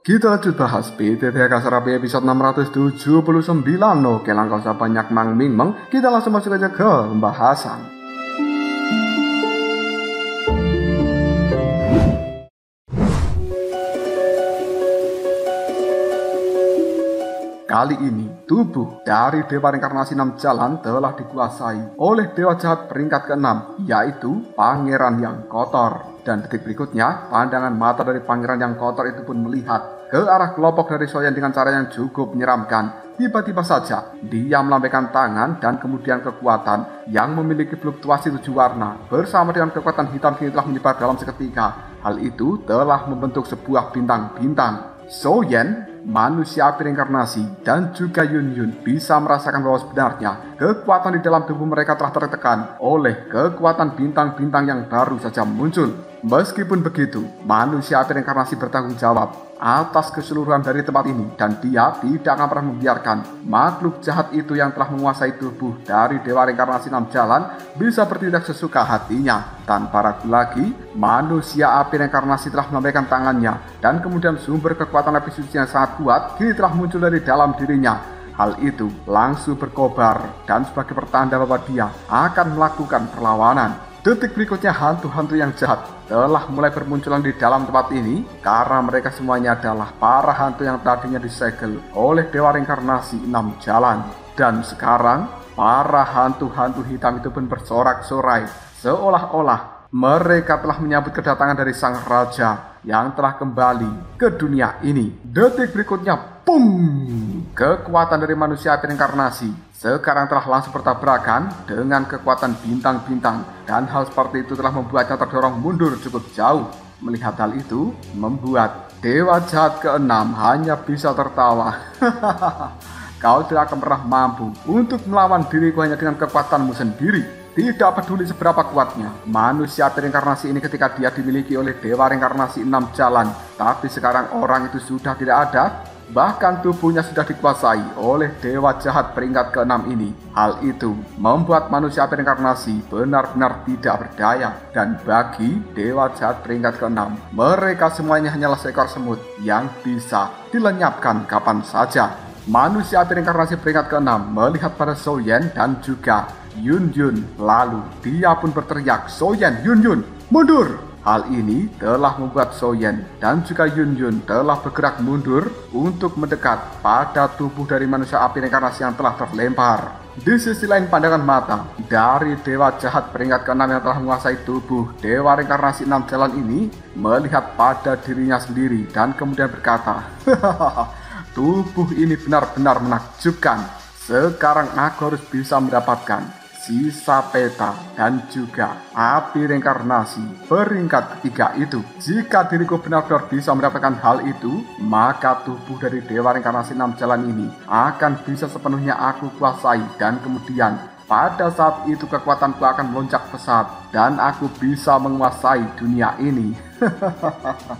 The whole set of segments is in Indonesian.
Kita lanjut bahas PTTH Serapi episode 679. Oke, langkah usah banyak mang-ming-meng, kita langsung masuk aja ke pembahasan. Kali ini, tubuh dari Dewa Reinkarnasi 6 Jalan telah dikuasai oleh Dewa Jahat peringkat ke-6, yaitu Pangeran yang Kotor. Dan detik berikutnya, pandangan mata dari Pangeran yang Kotor itu pun melihat ke arah kelompok dari Soyan dengan cara yang cukup menyeramkan. Tiba-tiba saja, dia melambaikan tangan dan kemudian kekuatan yang memiliki fluktuasi 7 warna bersama dengan kekuatan hitam kini telah menyebar dalam seketika. Hal itu telah membentuk sebuah bintang-bintang. Soyan, manusia api reinkarnasi, dan juga Yun Yun bisa merasakan bahwa sebenarnya kekuatan di dalam tubuh mereka telah tertekan oleh kekuatan bintang-bintang yang baru saja muncul. Meskipun begitu, manusia api reinkarnasi bertanggung jawab atas keseluruhan dari tempat ini, dan dia tidak akan pernah membiarkan makhluk jahat itu yang telah menguasai tubuh dari Dewa Reinkarnasi 6 Jalan bisa bertindak sesuka hatinya. Tanpa ragu lagi, manusia api reinkarnasi telah melambaikan tangannya, dan kemudian sumber kekuatan api suci yang sangat kuat kini telah muncul dari dalam dirinya. Hal itu langsung berkobar dan sebagai pertanda bahwa dia akan melakukan perlawanan. Detik berikutnya, hantu-hantu yang jahat telah mulai bermunculan di dalam tempat ini karena mereka semuanya adalah para hantu yang tadinya disegel oleh Dewa Reinkarnasi 6 Jalan. Dan sekarang, para hantu-hantu hitam itu pun bersorak-sorai seolah-olah mereka telah menyambut kedatangan dari sang raja yang telah kembali ke dunia ini. Detik berikutnya, pum! Kekuatan dari manusia api reinkarnasi sekarang telah langsung bertabrakan dengan kekuatan bintang-bintang, dan hal seperti itu telah membuatnya terdorong mundur cukup jauh. Melihat hal itu, membuat Dewa Jahat ke-6 hanya bisa tertawa. Kau tidak akan pernah mampu untuk melawan diriku hanya dengan kekuatanmu sendiri. Tidak peduli seberapa kuatnya manusia api reinkarnasi ini ketika dia dimiliki oleh Dewa Reinkarnasi 6 Jalan, tapi sekarang orang itu sudah tidak ada. Bahkan tubuhnya sudah dikuasai oleh Dewa Jahat peringkat ke-6 ini. Hal itu membuat manusia api reinkarnasi benar-benar tidak berdaya. Dan bagi Dewa Jahat peringkat ke-6, mereka semuanya hanyalah seekor semut yang bisa dilenyapkan kapan saja. Manusia api reinkarnasi peringkat ke-6 melihat pada Soyan dan juga Yun Yun. Lalu dia pun berteriak, "Soyan, Yun Yun, mundur!" Hal ini telah membuat Soyan dan juga Yun Yun telah bergerak mundur untuk mendekat pada tubuh dari manusia api reinkarnasi yang telah terlempar. Di sisi lain, pandangan mata dari Dewa Jahat peringkat ke-6 yang telah menguasai tubuh Dewa Reinkarnasi 6 Jalan ini melihat pada dirinya sendiri dan kemudian berkata, "Tubuh ini benar-benar menakjubkan. Sekarang aku harus bisa mendapatkan sisa peta dan juga api reinkarnasi peringkat ketiga itu. Jika diriku benar-benar bisa mendapatkan hal itu, maka tubuh dari Dewa Reinkarnasi 6 Jalan ini akan bisa sepenuhnya aku kuasai, dan kemudian pada saat itu kekuatanku akan melonjak pesat dan aku bisa menguasai dunia ini."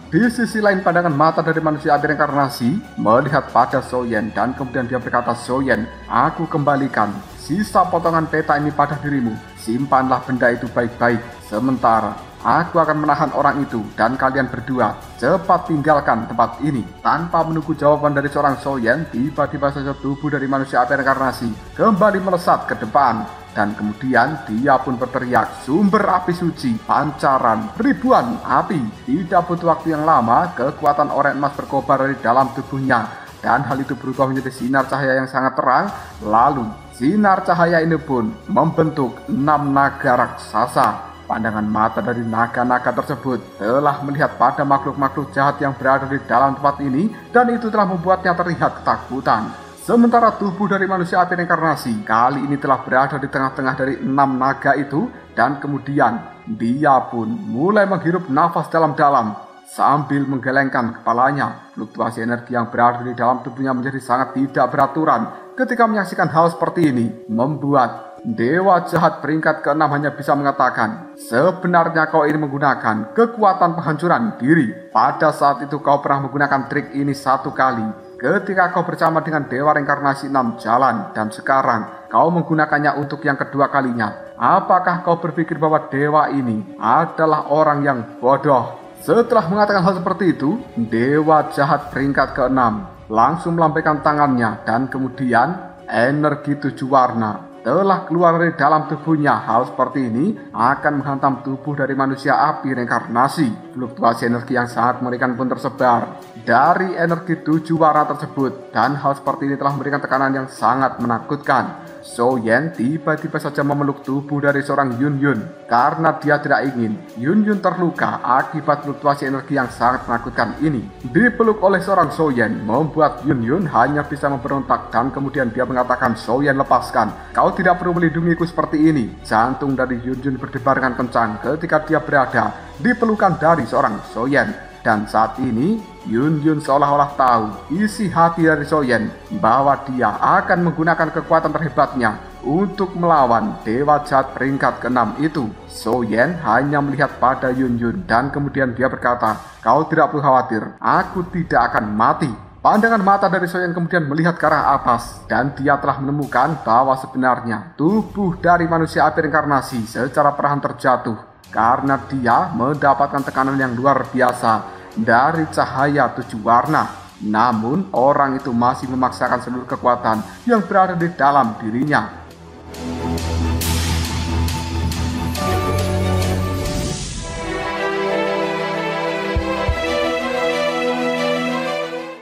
Di sisi lain, pandangan mata dari manusia api reinkarnasi melihat pada Soyan dan kemudian dia berkata, "Soyan, aku kembalikan sisa potongan peta ini pada dirimu. Simpanlah benda itu baik-baik. Sementara aku akan menahan orang itu dan kalian berdua cepat tinggalkan tempat ini." Tanpa menunggu jawaban dari seorang Soyan, tiba-tiba saja tubuh dari manusia api reinkarnasi kembali melesat ke depan. Dan kemudian dia pun berteriak, "Sumber api suci, pancaran ribuan api." Tidak butuh waktu yang lama, kekuatan oranye emas berkobar dari dalam tubuhnya. Dan hal itu berubah menjadi sinar cahaya yang sangat terang. Lalu sinar cahaya ini pun membentuk 6 naga raksasa. Pandangan mata dari naga-naga tersebut telah melihat pada makhluk-makhluk jahat yang berada di dalam tempat ini, dan itu telah membuatnya terlihat ketakutan. Sementara tubuh dari manusia api reinkarnasi kali ini telah berada di tengah-tengah dari 6 naga itu, dan kemudian dia pun mulai menghirup nafas dalam-dalam sambil menggelengkan kepalanya. Fluktuasi energi yang berada di dalam tubuhnya menjadi sangat tidak beraturan. Ketika menyaksikan hal seperti ini, membuat Dewa Jahat peringkat ke-6 hanya bisa mengatakan, "Sebenarnya kau ini menggunakan kekuatan penghancuran diri. Pada saat itu kau pernah menggunakan trik ini 1 kali. Ketika kau bersama dengan Dewa Reinkarnasi 6 Jalan, dan sekarang kau menggunakannya untuk yang kedua kalinya. Apakah kau berpikir bahwa dewa ini adalah orang yang bodoh?" Setelah mengatakan hal seperti itu, dewa jahat peringkat ke-6 langsung melambaikan tangannya dan kemudian energi 7 warna telah keluar dari dalam tubuhnya. Hal seperti ini akan menghantam tubuh dari manusia api reinkarnasi. Fluktuasi energi yang sangat mengerikan pun tersebar dari energi 7 warna tersebut, dan hal seperti ini telah memberikan tekanan yang sangat menakutkan. Soyen tiba-tiba saja memeluk tubuh dari seorang Yun Yun karena dia tidak ingin Yun Yun terluka akibat fluktuasi energi yang sangat menakutkan ini. Dipeluk oleh seorang Soyen membuat Yun Yun hanya bisa memberontak, dan kemudian dia mengatakan, "Soyen, lepaskan, kau tidak perlu melindungiku seperti ini." Jantung dari Yun Yun berdebar dengan kencang ketika dia berada di pelukan dari seorang Soyen. Dan saat ini Yun Yun seolah-olah tahu isi hati dari Soyen bahwa dia akan menggunakan kekuatan terhebatnya untuk melawan dewa jahat peringkat ke-6 itu. Soyen hanya melihat pada Yun Yun dan kemudian dia berkata, "Kau tidak perlu khawatir, aku tidak akan mati." Pandangan mata dari Soyen kemudian melihat ke arah atas, dan dia telah menemukan bahwa sebenarnya tubuh dari manusia api reinkarnasi secara perlahan terjatuh karena dia mendapatkan tekanan yang luar biasa dari cahaya 7 warna. Namun orang itu masih memaksakan seluruh kekuatan yang berada di dalam dirinya.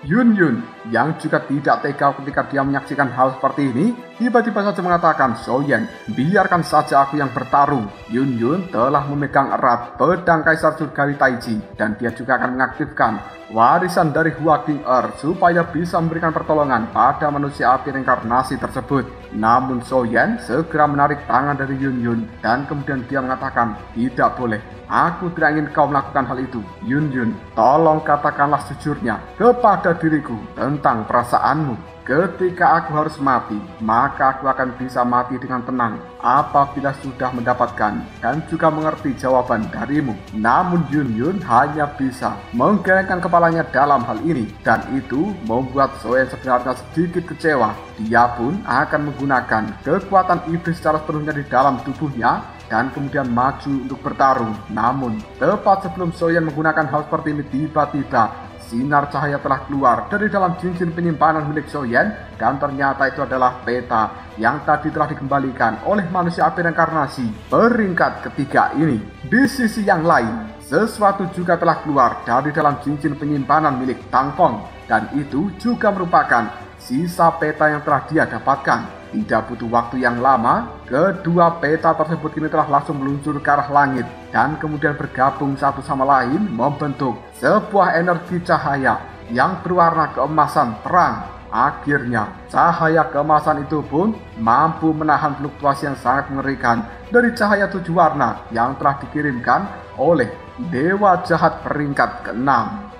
Yun Yun yang juga tidak tega ketika dia menyaksikan hal seperti ini, tiba-tiba saja mengatakan, "Soyen, biarkan saja aku yang bertarung." Yun Yun telah memegang erat pedang Kaisar Surgawi Taiji, dan dia juga akan mengaktifkan warisan dari Hua King supaya bisa memberikan pertolongan pada manusia api reinkarnasi tersebut. Namun Soyen segera menarik tangan dari Yun Yun dan kemudian dia mengatakan, "Tidak boleh. Aku tidak ingin kau melakukan hal itu. Yun Yun, tolong katakanlah sejujurnya kepada diriku tentang perasaanmu. Ketika aku harus mati, maka aku akan bisa mati dengan tenang apabila sudah mendapatkan dan juga mengerti jawaban darimu." Namun Yun Yun hanya bisa menggelengkan kepalanya dalam hal ini, dan itu membuat Soyen sebenarnya sedikit kecewa. Dia pun akan menggunakan kekuatan iblis secara sepenuhnya di dalam tubuhnya dan kemudian maju untuk bertarung. Namun tepat sebelum Soyen menggunakan hal seperti ini, tiba-tiba sinar cahaya telah keluar dari dalam cincin penyimpanan milik Soyen, dan ternyata itu adalah peta yang tadi telah dikembalikan oleh manusia api reinkarnasi peringkat ketiga ini. Di sisi yang lain, sesuatu juga telah keluar dari dalam cincin penyimpanan milik Tang Feng, dan itu juga merupakan sisa peta yang telah dia dapatkan. Tidak butuh waktu yang lama, kedua peta tersebut kini telah langsung meluncur ke arah langit dan kemudian bergabung satu sama lain membentuk sebuah energi cahaya yang berwarna keemasan terang. Akhirnya, cahaya keemasan itu pun mampu menahan fluktuasi yang sangat mengerikan dari cahaya 7 warna yang telah dikirimkan oleh dewa jahat peringkat ke-6.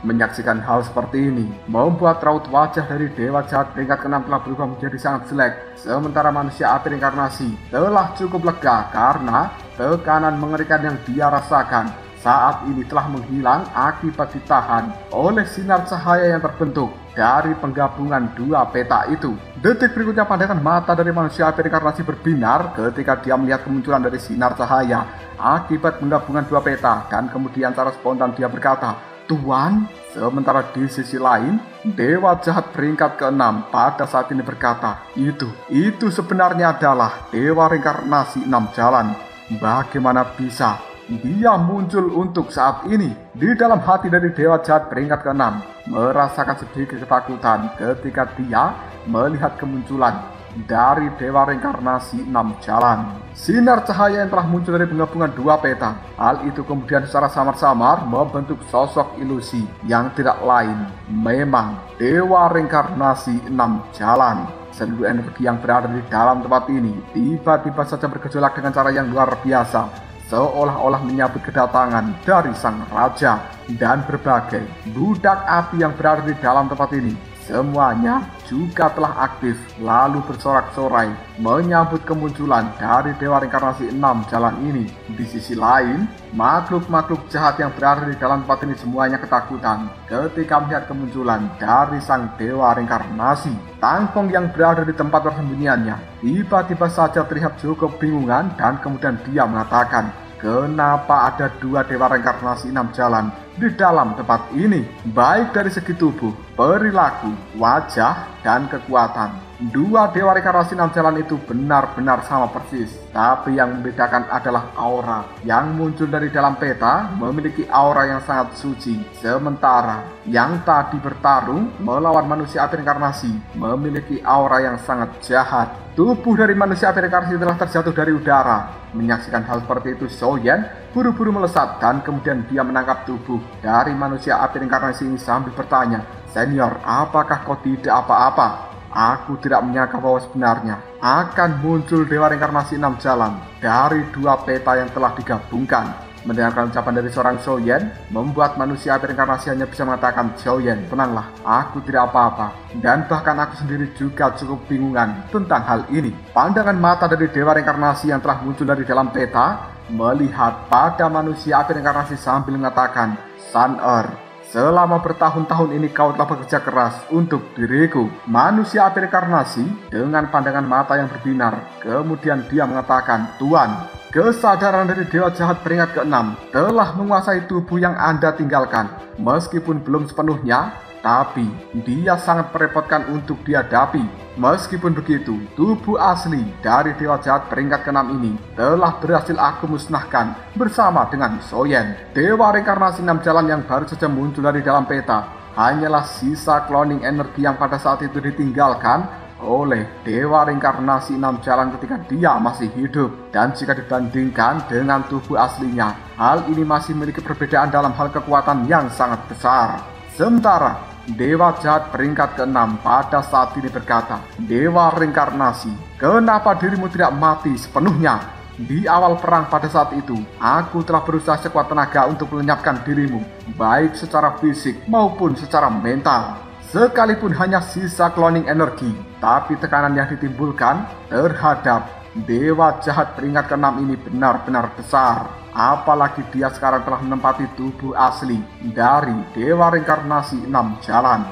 Menyaksikan hal seperti ini membuat raut wajah dari dewa jahat peringkat ke-6 telah berubah menjadi sangat jelek. Sementara manusia api reinkarnasi telah cukup lega karena tekanan mengerikan yang dia rasakan saat ini telah menghilang akibat ditahan oleh sinar cahaya yang terbentuk dari penggabungan dua peta itu. Detik berikutnya pandangan mata dari manusia api reinkarnasi berbinar ketika dia melihat kemunculan dari sinar cahaya akibat penggabungan dua peta, dan kemudian secara spontan dia berkata, "Tuan." Sementara di sisi lain, dewa jahat peringkat ke-6 pada saat ini berkata, Itu sebenarnya adalah dewa reinkarnasi 6 jalan. Bagaimana bisa dia muncul untuk saat ini?" Di dalam hati dari dewa jahat peringkat ke-6 merasakan sedikit ketakutan ketika dia melihat kemunculan dari dewa reinkarnasi 6 jalan. Sinar cahaya yang telah muncul dari penggabungan dua peta, hal itu kemudian secara samar-samar membentuk sosok ilusi yang tidak lain memang dewa reinkarnasi 6 jalan. Seluruh energi yang berada di dalam tempat ini tiba-tiba saja bergejolak dengan cara yang luar biasa, seolah-olah menyambut kedatangan dari sang raja, dan berbagai budak api yang berada di dalam tempat ini semuanya juga telah aktif lalu bersorak-sorai menyambut kemunculan dari dewa reinkarnasi 6 jalan ini. Di sisi lain, makhluk-makhluk jahat yang berada di dalam tempat ini semuanya ketakutan ketika melihat kemunculan dari sang dewa reinkarnasi. Tang Feng yang berada di tempat persembunyiannya tiba-tiba saja terlihat cukup bingungan, dan kemudian dia mengatakan, "Kenapa ada dua dewa reinkarnasi 6 jalan di dalam tempat ini, baik dari segi tubuh, perilaku, wajah, dan kekuatan. Dua dewa reinkarnasi 6 jalan itu benar-benar sama persis, tapi yang membedakan adalah aura. Yang muncul dari dalam peta memiliki aura yang sangat suci, sementara yang tadi bertarung melawan manusia api reinkarnasi memiliki aura yang sangat jahat. Tubuh dari manusia api reinkarnasi telah terjatuh dari udara. Menyaksikan hal seperti itu, Xiaoyan buru-buru melesat dan kemudian dia menangkap tubuh dari manusia api reinkarnasi ini sambil bertanya, "Senior, apakah kau tidak apa-apa?" Aku tidak menyangka bahwa sebenarnya akan muncul dewa reinkarnasi 6 jalan dari dua peta yang telah digabungkan. Mendengarkan ucapan dari seorang Xiaoyan membuat manusia api reinkarnasi hanya bisa mengatakan, "Xiaoyan, tenanglah, aku tidak apa-apa." Dan bahkan aku sendiri juga cukup bingungan tentang hal ini. Pandangan mata dari dewa reinkarnasi yang telah muncul dari dalam peta melihat pada manusia api reinkarnasi sambil mengatakan, "Sun-Er, selama bertahun-tahun ini kau telah bekerja keras untuk diriku." Manusia api reinkarnasi dengan pandangan mata yang berbinar. Kemudian dia mengatakan, "Tuan, kesadaran dari dewa jahat peringkat ke-6 telah menguasai tubuh yang Anda tinggalkan. Meskipun belum sepenuhnya, tapi dia sangat merepotkan untuk dihadapi. Meskipun begitu, tubuh asli dari dewa jahat peringkat ke-6 ini telah berhasil aku musnahkan bersama dengan Xiaoyan." Dewa reinkarnasi 6 jalan yang baru saja muncul dari dalam peta hanyalah sisa cloning energi yang pada saat itu ditinggalkan oleh dewa reinkarnasi 6 jalan ketika dia masih hidup. Dan jika dibandingkan dengan tubuh aslinya, hal ini masih memiliki perbedaan dalam hal kekuatan yang sangat besar. Sementara dewa jahat peringkat ke-6 pada saat ini berkata, "Dewa reinkarnasi, kenapa dirimu tidak mati sepenuhnya? Di awal perang pada saat itu, aku telah berusaha sekuat tenaga untuk melenyapkan dirimu, baik secara fisik maupun secara mental. Sekalipun hanya sisa cloning energi, tapi tekanan yang ditimbulkan terhadap dewa jahat peringkat ke-6 ini benar-benar besar. Apalagi dia sekarang telah menempati tubuh asli dari dewa reinkarnasi 6 jalan."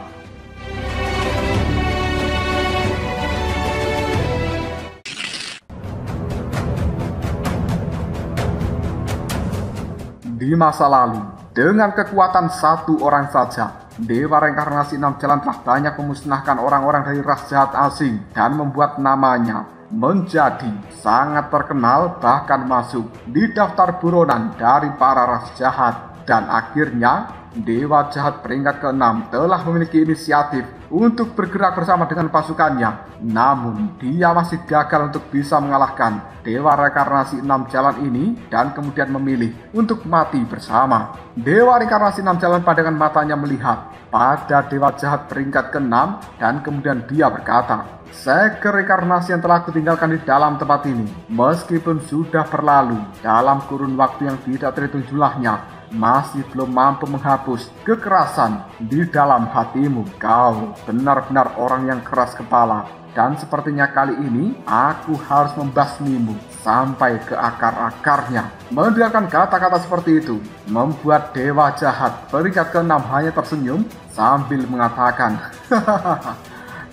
Di masa lalu, dengan kekuatan satu orang saja, dewa reinkarnasi 6 jalan telah banyak memusnahkan orang-orang dari ras jahat asing dan membuat namanya menjadi sangat terkenal, bahkan masuk di daftar buronan dari para ras jahat. Dan akhirnya dewa jahat peringkat ke-6 telah memiliki inisiatif untuk bergerak bersama dengan pasukannya. Namun dia masih gagal untuk bisa mengalahkan dewa reinkarnasi 6 jalan ini dan kemudian memilih untuk mati bersama. Dewa reinkarnasi 6 jalan pandangan matanya melihat pada dewa jahat peringkat ke-6 dan kemudian dia berkata, "Segel reinkarnasi yang telah aku tinggalkan di dalam tempat ini, meskipun sudah berlalu dalam kurun waktu yang tidak terhitung jumlahnya, masih belum mampu menghapus kekerasan di dalam hatimu. Kau benar-benar orang yang keras kepala, dan sepertinya kali ini aku harus membasmimu sampai ke akar-akarnya." Mendengarkan kata-kata seperti itu membuat dewa jahat peringkat ke-6 hanya tersenyum sambil mengatakan,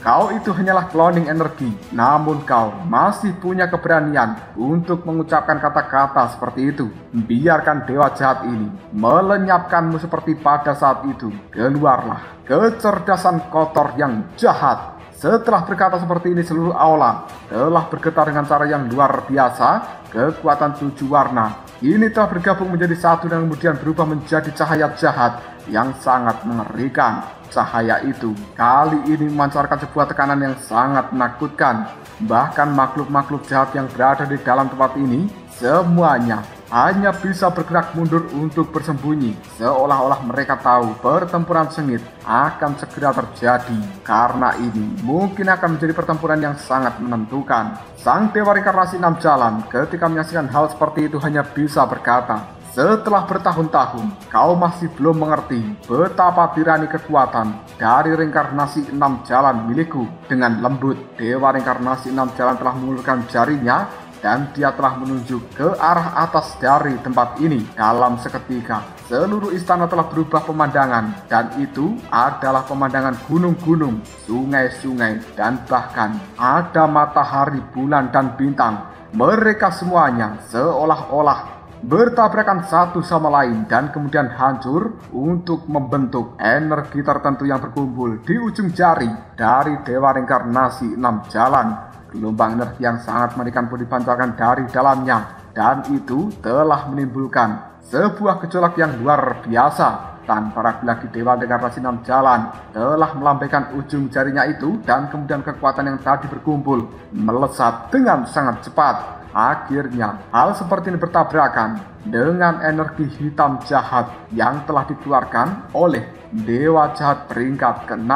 "Kau itu hanyalah cloning energi, namun kau masih punya keberanian untuk mengucapkan kata-kata seperti itu. Biarkan dewa jahat ini melenyapkanmu seperti pada saat itu. Keluarlah kecerdasan kotor yang jahat." Setelah berkata seperti ini, seluruh aula telah bergetar dengan cara yang luar biasa. Kekuatan 7 warna ini telah bergabung menjadi satu dan kemudian berubah menjadi cahaya jahat yang sangat mengerikan. Cahaya itu kali ini memancarkan sebuah tekanan yang sangat menakutkan. Bahkan makhluk-makhluk jahat yang berada di dalam tempat ini semuanya hanya bisa bergerak mundur untuk bersembunyi, seolah-olah mereka tahu pertempuran sengit akan segera terjadi. Karena ini mungkin akan menjadi pertempuran yang sangat menentukan. Sang dewa reinkarnasi 6 jalan ketika menyaksikan hal seperti itu hanya bisa berkata, "Setelah bertahun-tahun, kau masih belum mengerti betapa tirani kekuatan dari reinkarnasi 6 jalan milikku." Dengan lembut, dewa reinkarnasi 6 jalan telah mengulurkan jarinya dan dia telah menunjuk ke arah atas dari tempat ini. Dalam seketika, seluruh istana telah berubah pemandangan, dan itu adalah pemandangan gunung-gunung, sungai-sungai, dan bahkan ada matahari, bulan, dan bintang. Mereka semuanya seolah-olah bertabrakan satu sama lain dan kemudian hancur untuk membentuk energi tertentu yang berkumpul di ujung jari dari Dewa Reinkarnasi 6 Jalan. Gelombang energi yang sangat mengerikan pun dipancarkan dari dalamnya, dan itu telah menimbulkan sebuah gejolak yang luar biasa. Tanpa ragu lagi Dewa Reinkarnasi 6 Jalan telah melambaikan ujung jarinya itu, dan kemudian kekuatan yang tadi berkumpul melesat dengan sangat cepat. Akhirnya hal seperti ini bertabrakan dengan energi hitam jahat yang telah dikeluarkan oleh Dewa Jahat peringkat ke-6.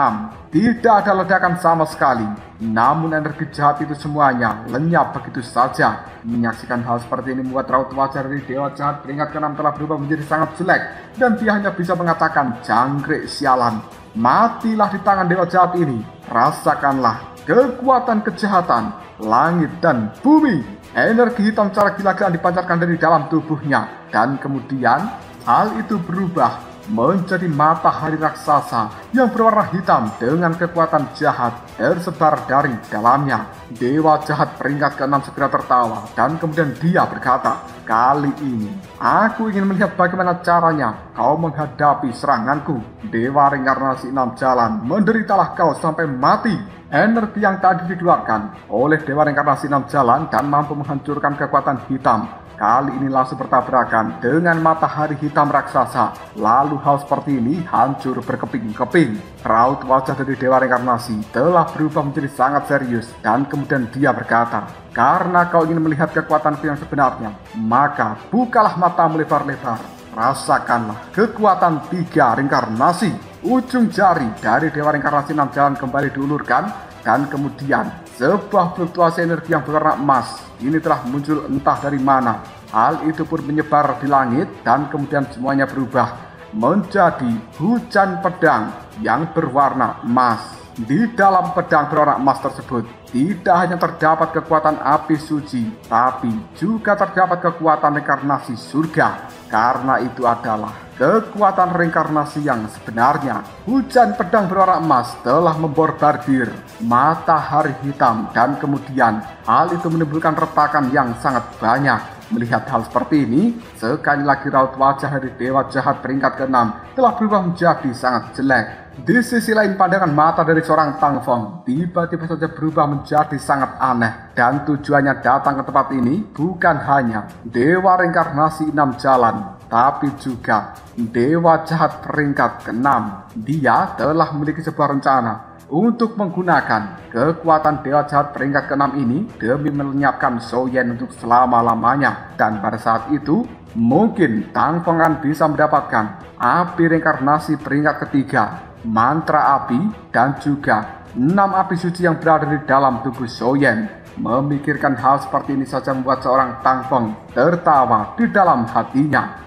Tidak ada ledakan sama sekali, namun energi jahat itu semuanya lenyap begitu saja. Menyaksikan hal seperti ini membuat raut wajah dari Dewa Jahat peringkat ke-6 telah berubah menjadi sangat jelek, dan dia hanya bisa mengatakan, "Jangkrik sialan, matilah di tangan Dewa Jahat ini. Rasakanlah kekuatan kejahatan langit dan bumi." Energi hitam secara gila-gilaan dipancarkan dari dalam tubuhnya, dan kemudian hal itu berubah menjadi matahari raksasa yang berwarna hitam dengan kekuatan jahat tersebar dari dalamnya. Dewa Jahat peringkat ke-6 segera tertawa, dan kemudian dia berkata, "Kali ini aku ingin melihat bagaimana caranya kau menghadapi seranganku. Dewa Reinkarnasi 6 Jalan, menderitalah kau sampai mati." Energi yang tadi dikeluarkan oleh Dewa Reinkarnasi 6 Jalan dan mampu menghancurkan kekuatan hitam, kali ini langsung bertabrakan dengan matahari hitam raksasa. Lalu hal seperti ini hancur berkeping-keping. Raut wajah dari Dewa Reinkarnasi telah berubah menjadi sangat serius, dan kemudian dia berkata, "Karena kau ingin melihat kekuatanku yang sebenarnya, maka bukalah matamu lebar-lebar. Rasakanlah kekuatan 3 reinkarnasi." Ujung jari dari Dewa Reinkarnasi 6 Jalan kembali diulurkan, dan kemudian sebuah fluktuasi energi yang berwarna emas ini telah muncul entah dari mana. Hal itu pun menyebar di langit, dan kemudian semuanya berubah menjadi hujan pedang yang berwarna emas. Di dalam pedang berwarna emas tersebut tidak hanya terdapat kekuatan api suci, tapi juga terdapat kekuatan reinkarnasi surga. Karena itu adalah kekuatan reinkarnasi yang sebenarnya. Hujan pedang berwarna emas telah memborbardir matahari hitam, dan kemudian hal itu menimbulkan retakan yang sangat banyak. Melihat hal seperti ini, sekali lagi raut wajah dari Dewa Jahat peringkat ke-6 telah berubah menjadi sangat jelek. Di sisi lain, pandangan mata dari seorang Tang Feng tiba-tiba saja berubah menjadi sangat aneh, dan tujuannya datang ke tempat ini bukan hanya Dewa Reinkarnasi 6 Jalan, tapi juga Dewa Jahat peringkat ke-6. Dia telah memiliki sebuah rencana untuk menggunakan kekuatan Dewa Jahat peringkat ke-6 ini demi melenyapkan Shou Yan untuk selama-lamanya. Dan pada saat itu, mungkin Tang Feng akan bisa mendapatkan api reinkarnasi peringkat ketiga, mantra api, dan juga 6 api suci yang berada di dalam tubuh Shou Yan. Memikirkan hal seperti ini saja membuat seorang Tang Feng tertawa di dalam hatinya.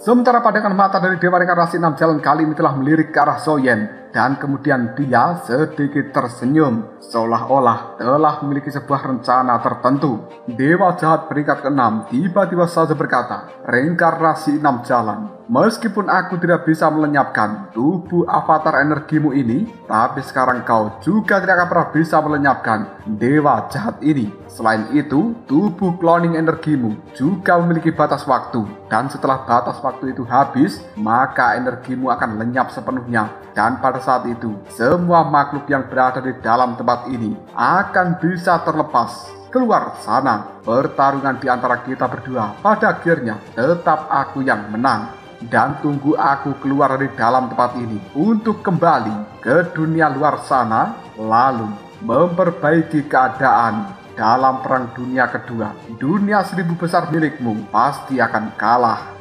Sementara pandangan mata dari Dewa Reinkarnasi 6 Jalan kali ini telah melirik ke arah Shou Yan, dan kemudian dia sedikit tersenyum, seolah-olah telah memiliki sebuah rencana tertentu. Dewa Jahat peringkat ke-6 tiba-tiba saja berkata, "Reinkarnasi 6 Jalan, meskipun aku tidak bisa melenyapkan tubuh avatar energimu ini, tapi sekarang kau juga tidak akan pernah bisa melenyapkan Dewa Jahat ini. Selain itu, tubuh cloning energimu juga memiliki batas waktu, dan setelah batas waktu itu habis, maka energimu akan lenyap sepenuhnya. Dan pada saat itu, semua makhluk yang berada di dalam tempat ini akan bisa terlepas keluar sana. Pertarungan di antara kita berdua pada akhirnya tetap aku yang menang. Dan tunggu aku keluar dari dalam tempat ini untuk kembali ke dunia luar sana, lalu memperbaiki keadaan dalam perang dunia kedua. Dunia 1000 besar milikmu pasti akan kalah."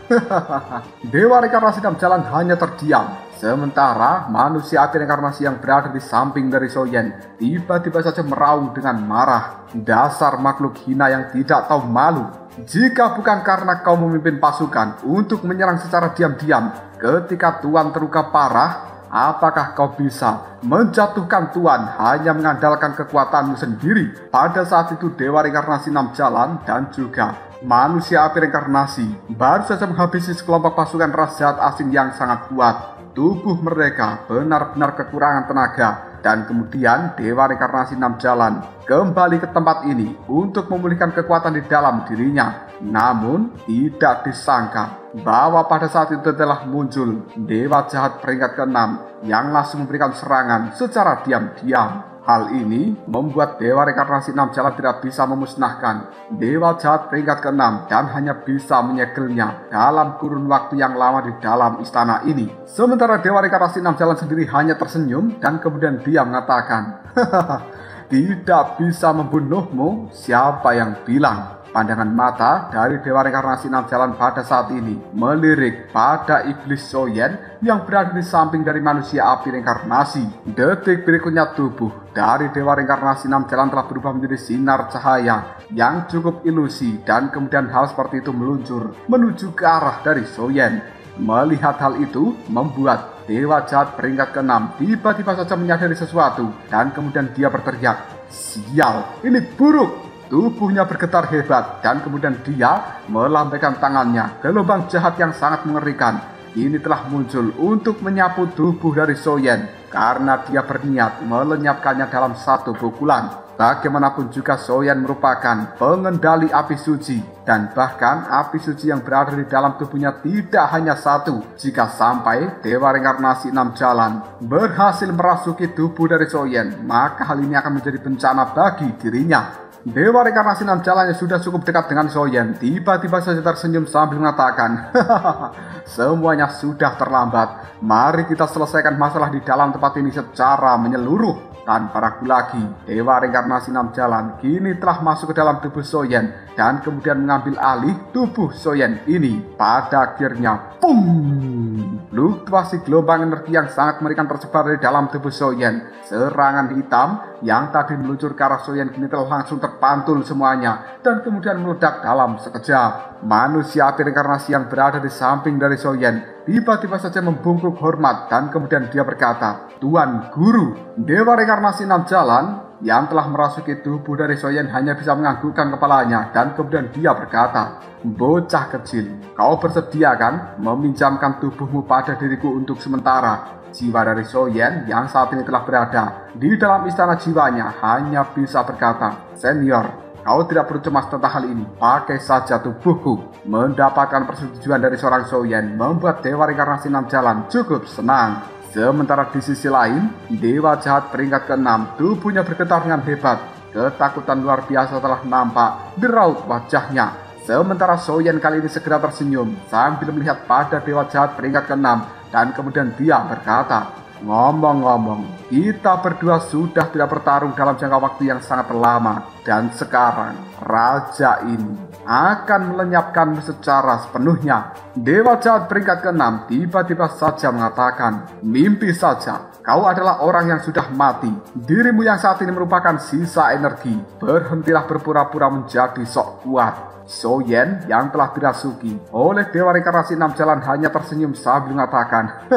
Dewa Reinkarnasi 6 Jalan hanya terdiam, sementara manusia api reinkarnasi yang berada di samping dari Shou Yan tiba-tiba saja meraung dengan marah. "Dasar makhluk hina yang tidak tahu malu. Jika bukan karena kau memimpin pasukan untuk menyerang secara diam-diam ketika Tuan terluka parah, apakah kau bisa menjatuhkan Tuan hanya mengandalkan kekuatanmu sendiri?" Pada saat itu Dewa Reinkarnasi 6 Jalan dan juga manusia api reinkarnasi baru saja menghabisi sekelompok pasukan ras jahat asing yang sangat kuat. tubuh mereka benar-benar kekurangan tenaga. Dan kemudian Dewa Reinkarnasi 6 Jalan kembali ke tempat ini untuk memulihkan kekuatan di dalam dirinya. Namun tidak disangka bahwa pada saat itu telah muncul Dewa Jahat peringkat ke-6 yang langsung memberikan serangan secara diam-diam. Hal ini membuat Dewa Reinkarnasi 6 Jalan tidak bisa memusnahkan Dewa Jahat peringkat ke-6 dan hanya bisa menyegelnya dalam kurun waktu yang lama di dalam istana ini. Sementara Dewa Reinkarnasi 6 Jalan sendiri hanya tersenyum dan kemudian dia mengatakan, "Tidak bisa membunuhmu, siapa yang bilang?" Pandangan mata dari Dewa Reinkarnasi 6 Jalan pada saat ini melirik pada iblis Soyen yang berada di samping dari manusia api reinkarnasi. Detik berikutnya tubuh dari Dewa Reinkarnasi 6 Jalan telah berubah menjadi sinar cahaya yang cukup ilusi dan kemudian hal seperti itu meluncur menuju ke arah dari Soyen. Melihat hal itu membuat Dewa Jahat peringkat ke-6 tiba-tiba saja menyadari sesuatu dan kemudian dia berteriak, "Sial, ini buruk!" Tubuhnya bergetar hebat dan kemudian dia melambaikan tangannya ke lubang jahat yang sangat mengerikan. Ini telah muncul untuk menyapu tubuh dari Soyen karena dia berniat melenyapkannya dalam satu pukulan. Bagaimanapun juga Soyen merupakan pengendali api suci dan bahkan api suci yang berada di dalam tubuhnya tidak hanya satu. Jika sampai Dewa Reinkarnasi 6 Jalan berhasil merasuki tubuh dari Soyen, maka hal ini akan menjadi bencana bagi dirinya. Dewa Reinkarnasi 6 Jalan yang sudah cukup dekat dengan Soyen tiba-tiba saja tersenyum sambil mengatakan, "Semuanya sudah terlambat. Mari kita selesaikan masalah di dalam tempat ini secara menyeluruh." Tanpa ragu lagi, Dewa Reinkarnasi 6 Jalan kini telah masuk ke dalam tubuh Soyen dan kemudian mengambil alih tubuh Soyen ini. Pada akhirnya, pum! Fluktuasi gelombang energi yang sangat mengerikan tersebar di dalam tubuh Soyen. Serangan hitam yang tadi meluncur ke arah Soyen kini telah langsung terpantul semuanya dan kemudian meledak dalam sekejap. Manusia api reinkarnasi yang berada di samping dari Soyen tiba-tiba saja membungkuk hormat dan kemudian dia berkata, "Tuan Guru." Dewa Reinkarnasi 6 Jalan yang telah merasuki tubuh dari Soyen hanya bisa menganggukkan kepalanya dan kemudian dia berkata, "Bocah kecil, kau bersedia kan meminjamkan tubuhmu pada diriku untuk sementara?" Jiwa dari Soyen yang saat ini telah berada di dalam istana jiwanya hanya bisa berkata, "Senior, kau tidak perlu cemas tentang hal ini, pakai saja tubuhku." Mendapatkan persetujuan dari seorang Soyen membuat Dewa Reinkarnasi 6 Jalan cukup senang. Sementara di sisi lain, Dewa Jahat peringkat ke-6 tubuhnya bergetar dengan hebat. Ketakutan luar biasa telah nampak di raut wajahnya. Sementara Soyen kali ini segera tersenyum sambil melihat pada Dewa Jahat peringkat ke-6 dan kemudian dia berkata, "Ngomong-ngomong, kita berdua sudah tidak bertarung dalam jangka waktu yang sangat lama. Dan sekarang, raja ini akan melenyapkanmu secara sepenuhnya." Dewa Jahat peringkat ke-6 tiba-tiba saja mengatakan, "Mimpi saja, kau adalah orang yang sudah mati. Dirimu yang saat ini merupakan sisa energi. Berhentilah berpura-pura menjadi sok kuat." Soyen yang telah dirasuki oleh Dewa Reinkarnasi 6 Jalan hanya tersenyum sambil mengatakan,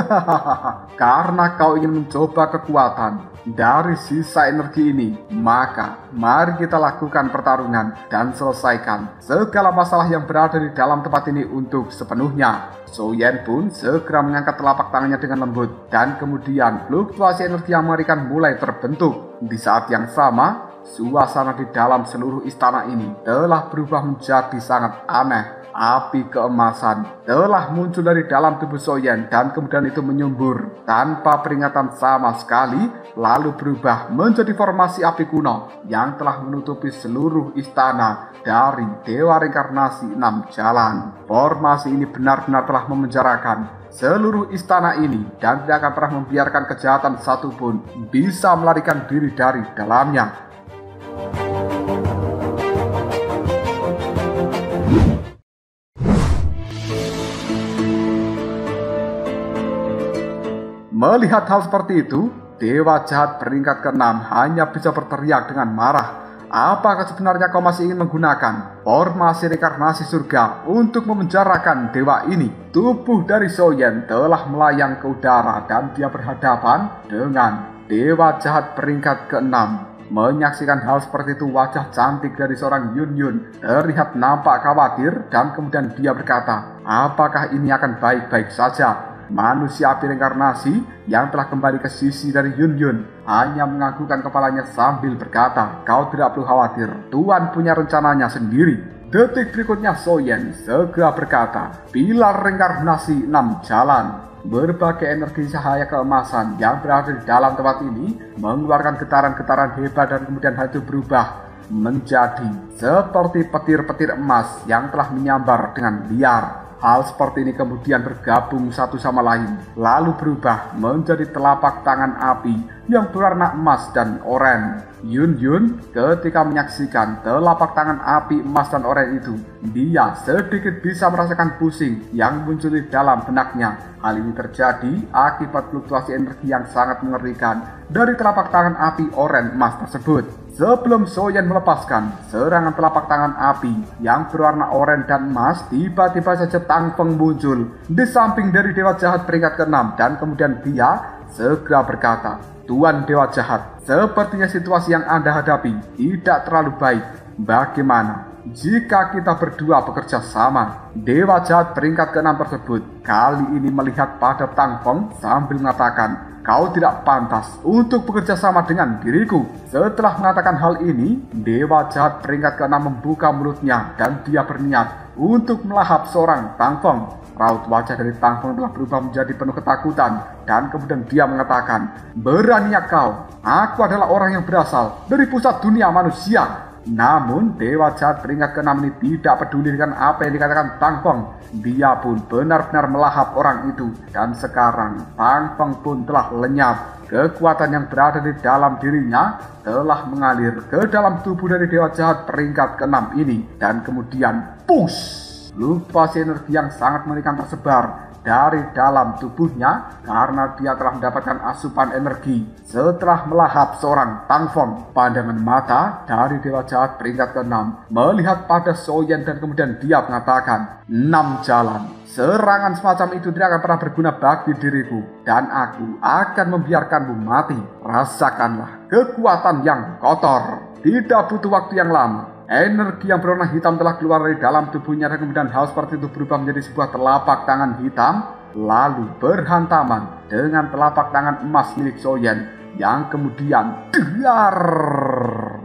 "Karena kau ingin mencoba kekuatan dari sisa energi ini, maka mari kita lakukan pertarungan dan selesaikan segala masalah yang berada di dalam tempat ini untuk sepenuhnya." Soyen pun segera mengangkat telapak tangannya dengan lembut dan kemudian fluktuasi energi yang mengerikan mulai terbentuk. Di saat yang sama, suasana di dalam seluruh istana ini telah berubah menjadi sangat aneh. Api keemasan telah muncul dari dalam tubuh Soyen dan kemudian itu menyembur tanpa peringatan sama sekali, lalu berubah menjadi formasi api kuno yang telah menutupi seluruh istana dari Dewa Reinkarnasi 6 Jalan. Formasi ini benar-benar telah memenjarakan seluruh istana ini dan tidak akan pernah membiarkan kejahatan satupun bisa melarikan diri dari dalamnya. Melihat hal seperti itu, Dewa Jahat peringkat ke-6 hanya bisa berteriak dengan marah. "Apakah sebenarnya kau masih ingin menggunakan formasi reinkarnasi surga untuk memenjarakan dewa ini?" Tubuh dari Soyen telah melayang ke udara dan dia berhadapan dengan Dewa Jahat peringkat ke-6. Menyaksikan hal seperti itu, wajah cantik dari seorang Yun Yun terlihat nampak khawatir dan kemudian dia berkata, "Apakah ini akan baik-baik saja?" manusia api reinkarnasi yang telah kembali ke sisi dari Yun Yun hanya menganggukkan kepalanya sambil berkata, "Kau tidak perlu khawatir, Tuan punya rencananya sendiri." Detik berikutnya Soyen segera berkata, "Pilar reinkarnasi 6 jalan." Berbagai energi cahaya keemasan yang berada di dalam tempat ini mengeluarkan getaran-getaran hebat dan kemudian hal itu berubah menjadi seperti petir-petir emas yang telah menyambar dengan liar. Hal seperti ini kemudian bergabung satu sama lain, lalu berubah menjadi telapak tangan api yang berwarna emas dan oranye. Yun Yun ketika menyaksikan telapak tangan api emas dan oranye itu, dia sedikit bisa merasakan pusing yang muncul di dalam benaknya. Hal ini terjadi akibat fluktuasi energi yang sangat mengerikan dari telapak tangan api oranye emas tersebut. Sebelum Soyen melepaskan serangan telapak tangan api yang berwarna oranye dan emas, tiba-tiba saja Tang Feng muncul di samping dari Dewa Jahat peringkat ke-6 dan kemudian dia segera berkata, "Tuan Dewa Jahat, sepertinya situasi yang Anda hadapi tidak terlalu baik. Bagaimana jika kita berdua bekerja sama?" Dewa Jahat peringkat ke-6 tersebut kali ini melihat pada Tang Feng sambil mengatakan, "Kau tidak pantas untuk bekerja sama dengan diriku." Setelah mengatakan hal ini, Dewa Jahat peringkat ke-6 membuka mulutnya dan dia berniat untuk melahap seorang Tang Feng. Raut wajah dari Tang Feng telah berubah menjadi penuh ketakutan dan kemudian dia mengatakan, "Beraninya kau? Aku adalah orang yang berasal dari pusat dunia manusia." Namun Dewa Jahat peringkat ke-6 ini tidak peduli dengan apa yang dikatakan Tang Feng. Dia pun benar-benar melahap orang itu dan sekarang Tang Feng pun telah lenyap. Kekuatan yang berada di dalam dirinya telah mengalir ke dalam tubuh dari Dewa Jahat peringkat ke-6 ini dan kemudian push! Fluktuasi energi yang sangat mengerikan tersebar dari dalam tubuhnya karena dia telah mendapatkan asupan energi setelah melahap seorang Tang Feng. Pandangan mata dari Dewa Jahat peringkat ke-6 melihat pada Soyen dan kemudian dia mengatakan, 6 jalan. Serangan semacam itu tidak akan pernah berguna bagi diriku dan aku akan membiarkanmu mati. Rasakanlah kekuatan yang kotor." Tidak butuh waktu yang lama. Energi yang berwarna hitam telah keluar dari dalam tubuhnya dan kemudian hal seperti itu berubah menjadi sebuah telapak tangan hitam lalu berhantaman dengan telapak tangan emas milik Soyen yang kemudian dar.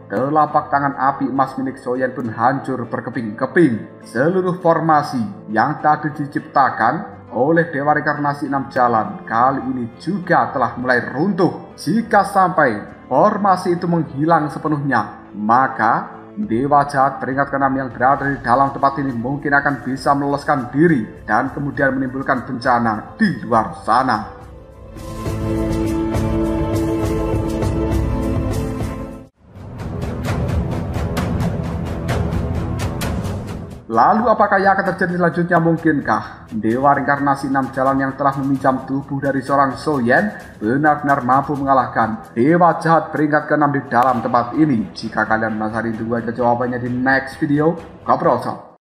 Telapak tangan api emas milik Soyen pun hancur berkeping-keping. Seluruh formasi yang tadi diciptakan oleh Dewa Reinkarnasi 6 jalan kali ini juga telah mulai runtuh. Jika sampai formasi itu menghilang sepenuhnya, maka Dewa Jahat peringkat ke-6 yang berada di dalam tempat ini mungkin akan bisa meloloskan diri dan kemudian menimbulkan bencana di luar sana. Lalu apakah yang akan terjadi selanjutnya? Mungkinkah Dewa Reinkarnasi 6 jalan yang telah meminjam tubuh dari seorang Soyen benar-benar mampu mengalahkan Dewa Jahat peringkat ke-6 di dalam tempat ini? Jika kalian penasaran, tunggu aja jawabannya di next video. Ngobrol sob.